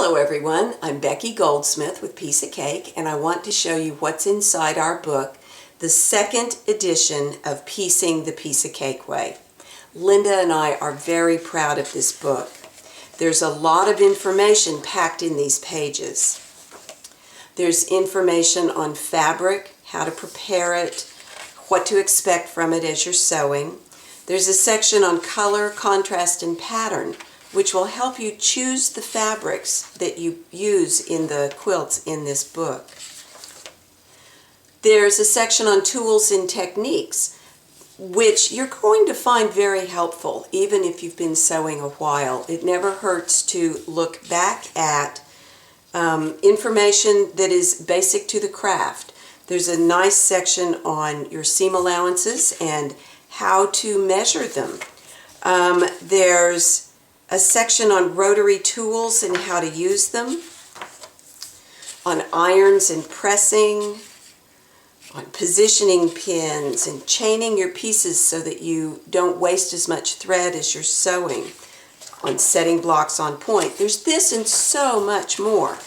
Hello everyone, I'm Becky Goldsmith with Piece of Cake, and I want to show you what's inside our book, the second edition of Piecing the Piece of Cake Way. Linda and I are very proud of this book. There's a lot of information packed in these pages. There's information on fabric, how to prepare it, what to expect from it as you're sewing. There's a section on color, contrast, and pattern, which will help you choose the fabrics that you use in the quilts in this book. There's a section on tools and techniques, which you're going to find very helpful, even if you've been sewing a while. It never hurts to look back at information that is basic to the craft. There's a nice section on your seam allowances and how to measure them. There's a section on rotary tools and how to use them, on irons and pressing, on positioning pins and chaining your pieces so that you don't waste as much thread as you're sewing, on setting blocks on point. There's this and so much more.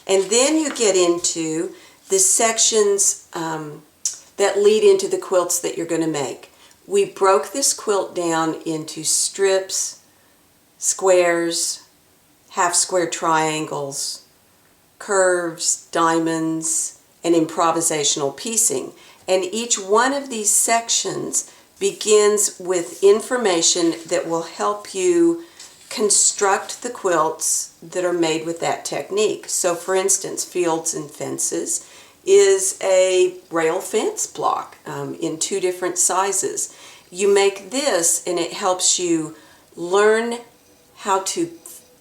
And then you get into the sections that lead into the quilts that you're going to make. We broke this quilt down into strips, squares, half-square triangles, curves, diamonds, and improvisational piecing. And each one of these sections begins with information that will help you construct the quilts that are made with that technique. So for instance, Fields and Fences is a rail fence block in 2 different sizes. You make this and it helps you learn how to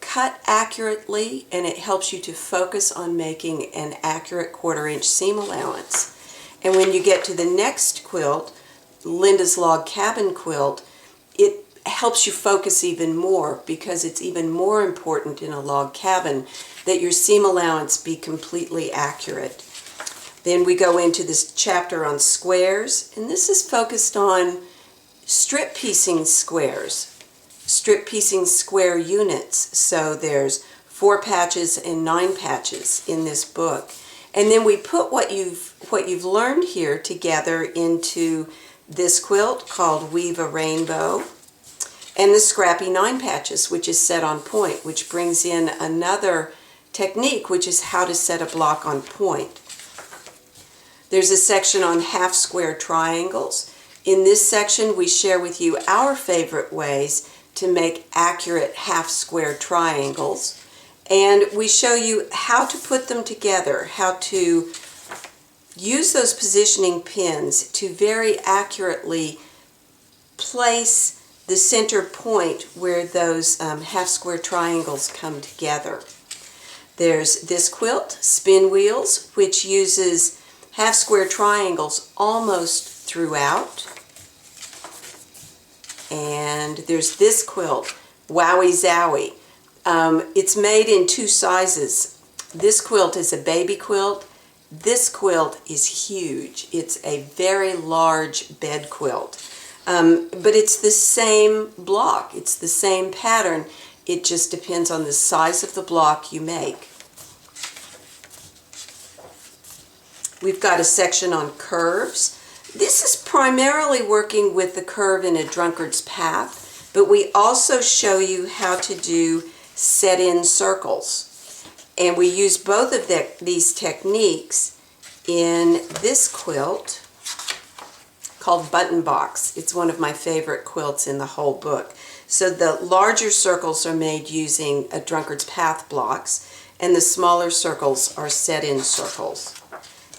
cut accurately, and it helps you to focus on making an accurate 1/4 inch seam allowance. And when you get to the next quilt, Linda's log cabin quilt, it helps you focus even more, because it's even more important in a log cabin that your seam allowance be completely accurate. Then we go into this chapter on squares, and this is focused on strip piecing squares. Strip piecing square units. So there's 4 patches and 9 patches in this book. And then we put what you've learned here together into this quilt called Weave a Rainbow, and the Scrappy 9 patches, which is set on point, which brings in another technique, which is how to set a block on point. There's a section on half-square triangles. In this section, we share with you our favorite ways to make accurate half-square triangles, and we show you how to put them together, how to use those positioning pins to very accurately place the center point where those half-square triangles come together. There's this quilt, Spin Wheels, which uses half-square triangles almost throughout. And there's this quilt, Wowie Zowie. It's made in 2 sizes. This quilt is a baby quilt. This quilt is huge. It's a very large bed quilt. But it's the same block. It's the same pattern. It just depends on the size of the block you make. We've got a section on curves. This is primarily working with the curve in a drunkard's path, but we also show you how to do set-in circles. And we use both of these techniques in this quilt called Button Box. It's one of my favorite quilts in the whole book. So the larger circles are made using a drunkard's path blocks, and the smaller circles are set-in circles.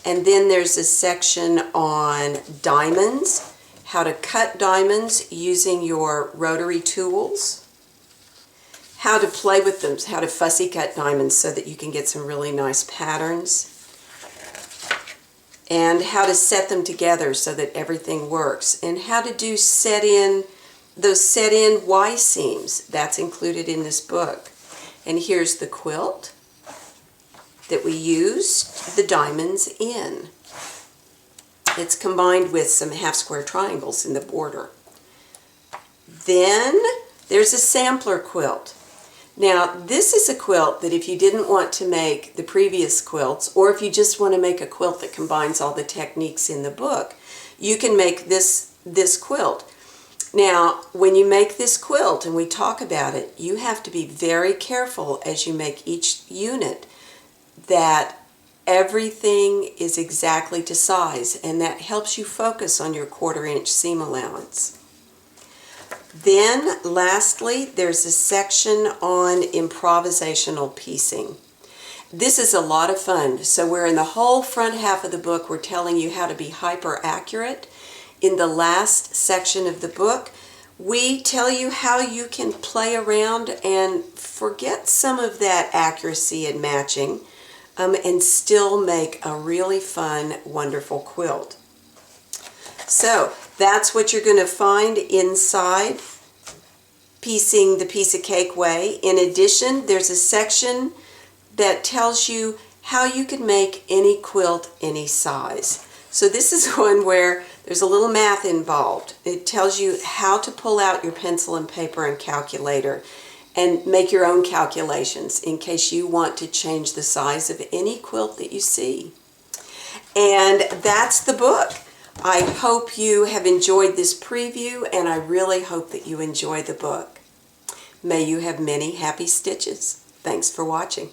And then there's a section on diamonds, how to cut diamonds using your rotary tools, how to play with them, how to fussy cut diamonds so that you can get some really nice patterns, and how to set them together so that everything works, and how to do those set-in Y seams. That's included in this book. And here's the quilt that we used the diamonds in. It's combined with some half-square triangles in the border. Then there's a sampler quilt. Now, this is a quilt that if you didn't want to make the previous quilts, or if you just want to make a quilt that combines all the techniques in the book, you can make this quilt. Now, when you make this quilt and we talk about it, you have to be very careful as you make each unit that everything is exactly to size, and that helps you focus on your 1/4 inch seam allowance. Then, lastly, there's a section on improvisational piecing. This is a lot of fun. So we're in the whole front half of the book, we're telling you how to be hyper accurate. In the last section of the book, we tell you how you can play around and forget some of that accuracy and matching and still make a really fun, wonderful quilt. So that's what you're going to find inside Piecing the Piece of Cake Way. In addition, there's a section that tells you how you can make any quilt any size. So this is one where there's a little math involved. It tells you how to pull out your pencil and paper and calculator and make your own calculations in case you want to change the size of any quilt that you see. And that's the book. I hope you have enjoyed this preview, and I really hope that you enjoy the book. May you have many happy stitches. Thanks for watching.